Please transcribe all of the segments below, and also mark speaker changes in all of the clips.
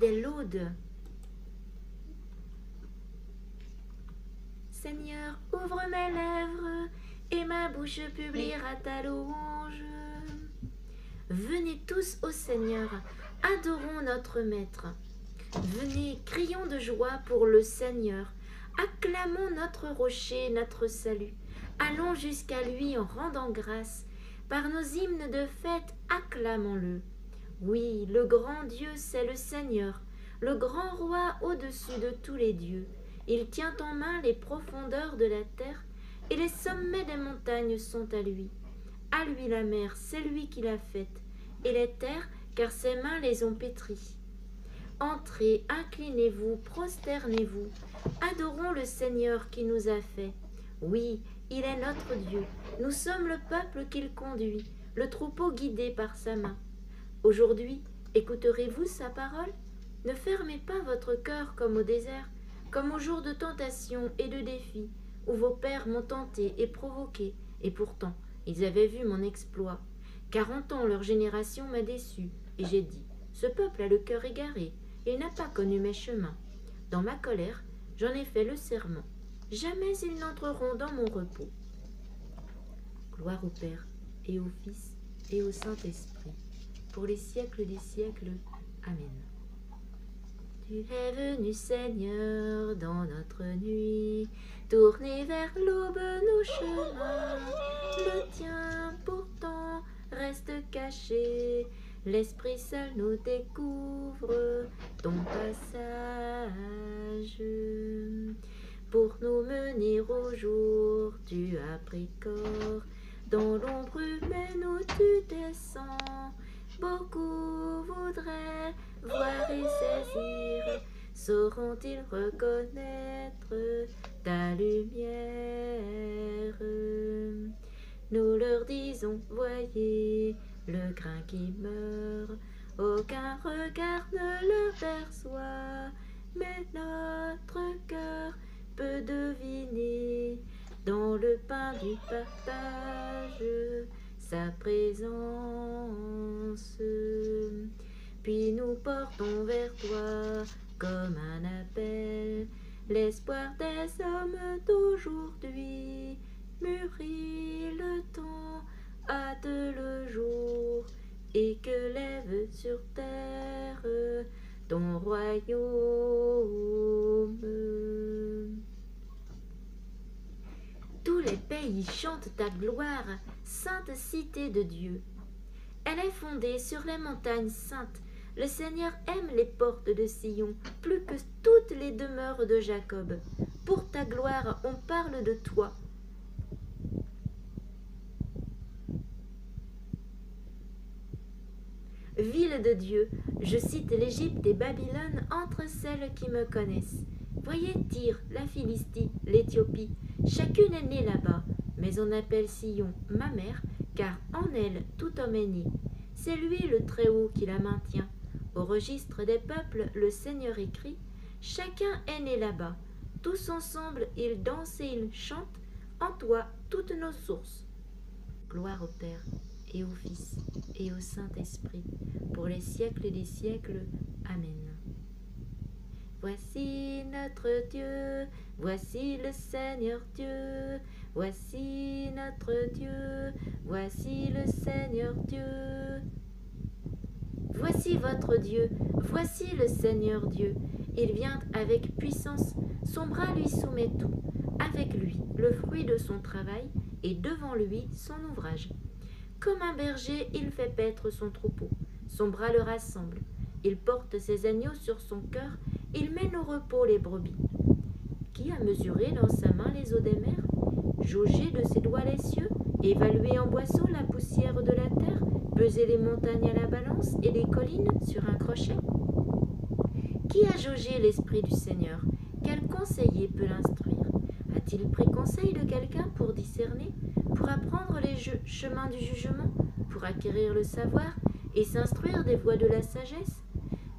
Speaker 1: des laudes. Seigneur, ouvre mes lèvres, et ma bouche publiera ta louange. Venez tous au Seigneur, adorons notre Maître. Venez, crions de joie pour le Seigneur. Acclamons notre rocher, notre salut. Allons jusqu'à lui en rendant grâce. Par nos hymnes de fête, acclamons-le. Oui, le grand Dieu, c'est le Seigneur, le grand roi au-dessus de tous les dieux. Il tient en main les profondeurs de la terre, et les sommets des montagnes sont à lui. À lui la mer, c'est lui qui l'a faite, et les terres, car ses mains les ont pétries. Entrez, inclinez-vous, prosternez-vous, adorons le Seigneur qui nous a fait. Oui, il est notre Dieu, nous sommes le peuple qu'il conduit, le troupeau guidé par sa main. Aujourd'hui, écouterez-vous sa parole? Ne fermez pas votre cœur comme au désert, comme au jour de tentation et de défi, où vos pères m'ont tenté et provoqué, et pourtant ils avaient vu mon exploit. 40 ans leur génération m'a déçu, et j'ai dit, ce peuple a le cœur égaré, il n'a pas connu mes chemins. Dans ma colère, j'en ai fait le serment. Jamais ils n'entreront dans mon repos. Gloire au Père, et au Fils, et au Saint-Esprit, pour les siècles des siècles. Amen. Tu es venu, Seigneur, dans notre nuit, tourner vers l'aube nos chemins. Le tien, pourtant, reste caché. L'Esprit seul nous découvre ton passage. Pour nous mener au jour, tu as pris corps. Dans l'ombre humaine où tu descends, beaucoup voudraient voir et saisir. Sauront-ils reconnaître ta lumière? Nous leur disons, voyez le grain qui meurt, aucun regard ne le perçoit, mais notre cœur peut deviner dans le pain du partage sa présence. Puis nous portons vers toi comme un appel l'espoir des hommes d'aujourd'hui. Mûrit le temps, hâte le jour, et que lève sur terre ton royaume. Tous les pays chantent ta gloire, sainte cité de Dieu. Elle est fondée sur les montagnes saintes. Le Seigneur aime les portes de Sion, plus que toutes les demeures de Jacob. Pour ta gloire, on parle de toi. Ville de Dieu, je cite l'Égypte et Babylone entre celles qui me connaissent. Voyez Tyr, la Philistie, l'Éthiopie, chacune est née là-bas, mais on appelle Sion ma mère, car en elle tout homme est né. C'est lui le Très-Haut qui la maintient. Au registre des peuples, le Seigneur écrit, chacun est né là-bas, tous ensemble ils dansent et ils chantent, en toi toutes nos sources. Gloire au Père, et au Fils, et au Saint-Esprit, pour les siècles des siècles. Amen. Voici notre Dieu, voici le Seigneur Dieu, voici notre Dieu, voici le Seigneur Dieu. Voici votre Dieu, voici le Seigneur Dieu. Il vient avec puissance, son bras lui soumet tout. Avec lui, le fruit de son travail, et devant lui, son ouvrage. Comme un berger, il fait paître son troupeau. Son bras le rassemble. Il porte ses agneaux sur son cœur. Il mène au repos les brebis. Qui a mesuré dans sa main les eaux des mers, jaugé de ses doigts les cieux, évalué en boisseau la poussière de la terre, pesé les montagnes à la balance et les collines sur un crochet? Qui a jaugé l'esprit du Seigneur? Quel conseiller peut l'instruire? A-t-il pris conseil de quelqu'un pour discerner, pour apprendre les chemins du jugement, pour acquérir le savoir et s'instruire des voies de la sagesse?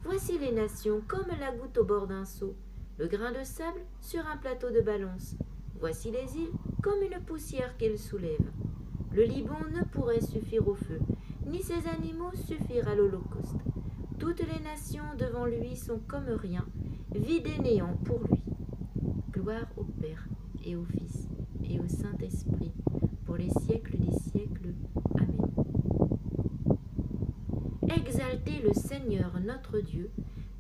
Speaker 1: Voici les nations comme la goutte au bord d'un seau, le grain de sable sur un plateau de balance. Voici les îles comme une poussière qu'ils soulèvent. Le Liban ne pourrait suffire au feu, ni ses animaux suffire à l'holocauste. Toutes les nations devant lui sont comme rien, vide et néant pour lui. Gloire au Père et au Fils et au Saint-Esprit, pour les siècles des siècles. Amen. Exaltez le Seigneur notre Dieu,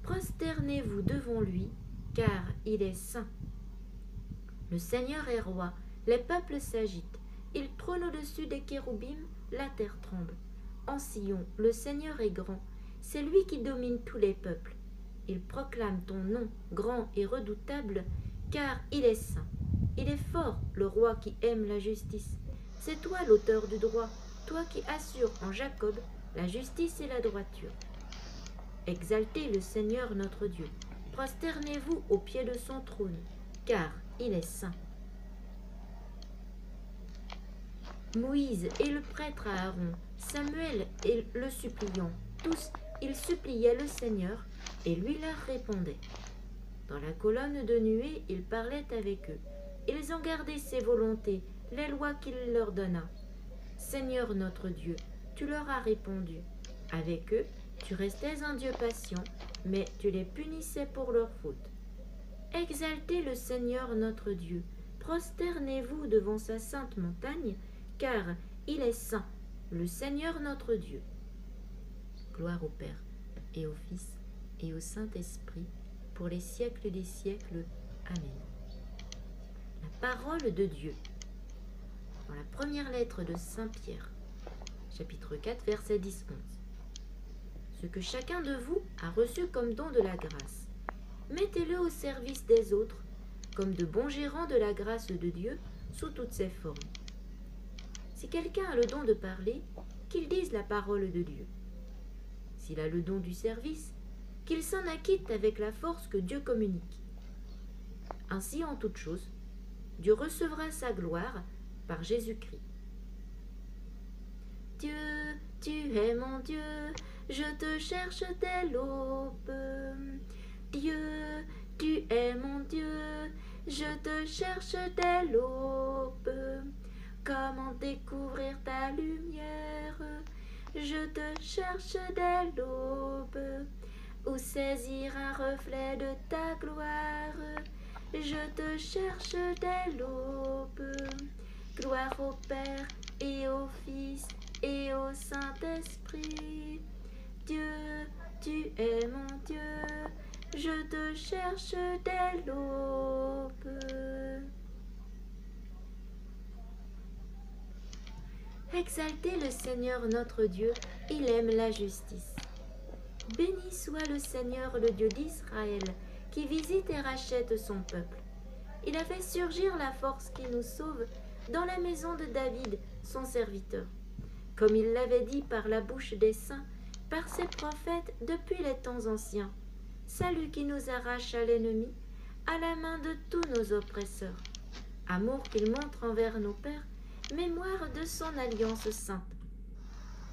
Speaker 1: prosternez-vous devant lui, car il est saint. Le Seigneur est roi, les peuples s'agitent, il trône au-dessus des kéroubim, la terre tremble. En Sion, le Seigneur est grand, c'est lui qui domine tous les peuples. Il proclame ton nom, grand et redoutable, car il est saint. Il est fort, le roi qui aime la justice. C'est toi l'auteur du droit, toi qui assures en Jacob la justice et la droiture. Exaltez le Seigneur notre Dieu, prosternez-vous au pied de son trône, car il est saint. Moïse et le prêtre Aaron, Samuel et le suppliant, tous ils suppliaient le Seigneur et lui leur répondait. Dans la colonne de nuée, il parlait avec eux. Ils ont gardé ses volontés, les lois qu'il leur donna. Seigneur notre Dieu, tu leur as répondu. Avec eux, tu restais un Dieu patient, mais tu les punissais pour leurs fautes. Exaltez le Seigneur notre Dieu, prosternez-vous devant sa sainte montagne, car il est saint, le Seigneur notre Dieu. Gloire au Père, et au Fils, et au Saint-Esprit, pour les siècles des siècles. Amen. La parole de Dieu. Dans la première lettre de Saint Pierre, chapitre 4, verset 10-11. Ce que chacun de vous a reçu comme don de la grâce, mettez-le au service des autres, comme de bons gérants de la grâce de Dieu, sous toutes ses formes. Si quelqu'un a le don de parler, qu'il dise la parole de Dieu. S'il a le don du service, qu'il s'en acquitte avec la force que Dieu communique. Ainsi, en toute chose, Dieu recevra sa gloire par Jésus-Christ. Dieu, tu es mon Dieu, je te cherche dès l'aube. Dieu, tu es mon Dieu, je te cherche dès l'aube. Comment découvrir ta lumière? Je te cherche dès l'aube. Où saisir un reflet de ta gloire? Je te cherche dès l'aube. Gloire au Père et au Fils et au Saint-Esprit. Dieu, tu es mon Dieu, je te cherche dès l'aube. Exaltez le Seigneur notre Dieu, il aime la justice. Béni soit le Seigneur, le Dieu d'Israël, qui visite et rachète son peuple. Il a fait surgir la force qui nous sauve dans la maison de David, son serviteur, comme il l'avait dit par la bouche des saints, par ses prophètes depuis les temps anciens. Salut qui nous arrache à l'ennemi, à la main de tous nos oppresseurs. Amour qu'il montre envers nos pères, mémoire de son alliance sainte.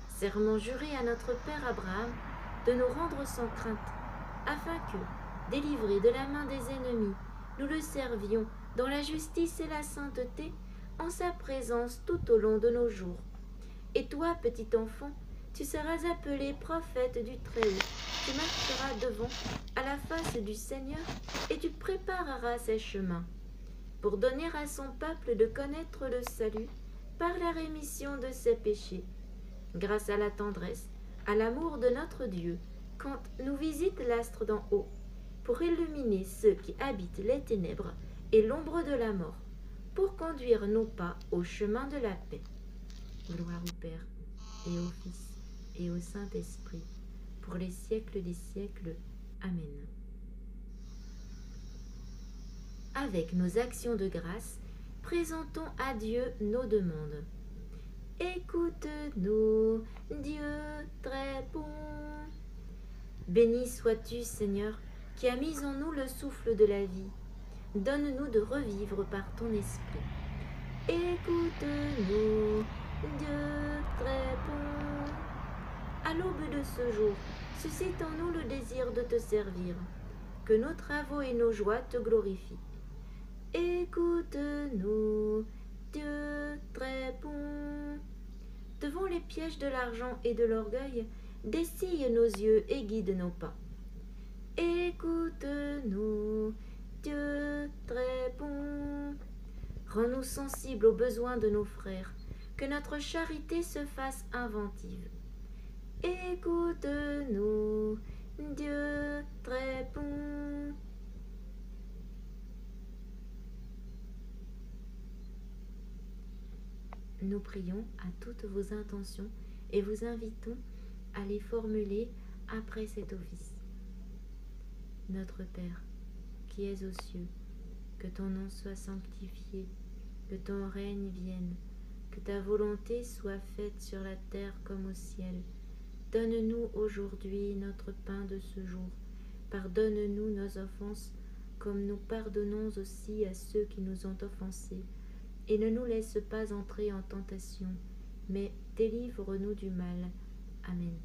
Speaker 1: Serment juré à notre père Abraham de nous rendre sans crainte, afin que, délivrés de la main des ennemis, nous le servions dans la justice et la sainteté, en sa présence tout au long de nos jours. Et toi, petit enfant, tu seras appelé prophète du Très-Haut. Tu marcheras devant, à la face du Seigneur, et tu prépareras ses chemins, pour donner à son peuple de connaître le salut par la rémission de ses péchés, grâce à la tendresse, à l'amour de notre Dieu, quand nous visite l'astre d'en haut, pour illuminer ceux qui habitent les ténèbres et l'ombre de la mort, pour conduire nos pas au chemin de la paix. Gloire au Père, et au Fils, et au Saint-Esprit, pour les siècles des siècles. Amen. Avec nos actions de grâce, présentons à Dieu nos demandes. Écoute-nous, Dieu très bon. Béni sois-tu, Seigneur, qui as mis en nous le souffle de la vie. Donne-nous de revivre par ton esprit. Écoute-nous, Dieu très bon. À l'aube de ce jour, suscite en nous le désir de te servir. Que nos travaux et nos joies te glorifient. Écoute-nous, Dieu très bon. Devant les pièges de l'argent et de l'orgueil, dessille nos yeux et guide nos pas. Écoute-nous, Dieu très bon. Rends-nous sensibles aux besoins de nos frères, que notre charité se fasse inventive. Écoute-nous, Dieu très bon. Nous prions à toutes vos intentions et vous invitons à les formuler après cet office. Notre Père, qui es aux cieux, que ton nom soit sanctifié, que ton règne vienne, que ta volonté soit faite sur la terre comme au ciel. Donne-nous aujourd'hui notre pain de ce jour. Pardonne-nous nos offenses, comme nous pardonnons aussi à ceux qui nous ont offensés. Et ne nous laisse pas entrer en tentation, mais délivre-nous du mal. Amen.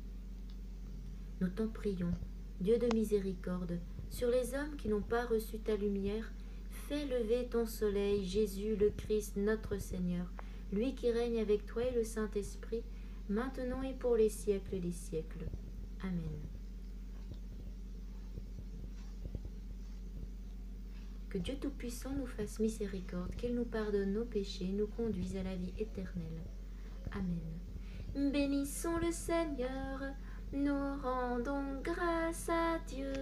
Speaker 1: Nous t'en prions, Dieu de miséricorde, sur les hommes qui n'ont pas reçu ta lumière, fais lever ton soleil, Jésus le Christ, notre Seigneur, lui qui règne avec toi et le Saint-Esprit, maintenant et pour les siècles des siècles. Amen. Que Dieu Tout-Puissant nous fasse miséricorde, qu'il nous pardonne nos péchés et nous conduise à la vie éternelle. Amen. Bénissons le Seigneur, nous rendons grâce à Dieu.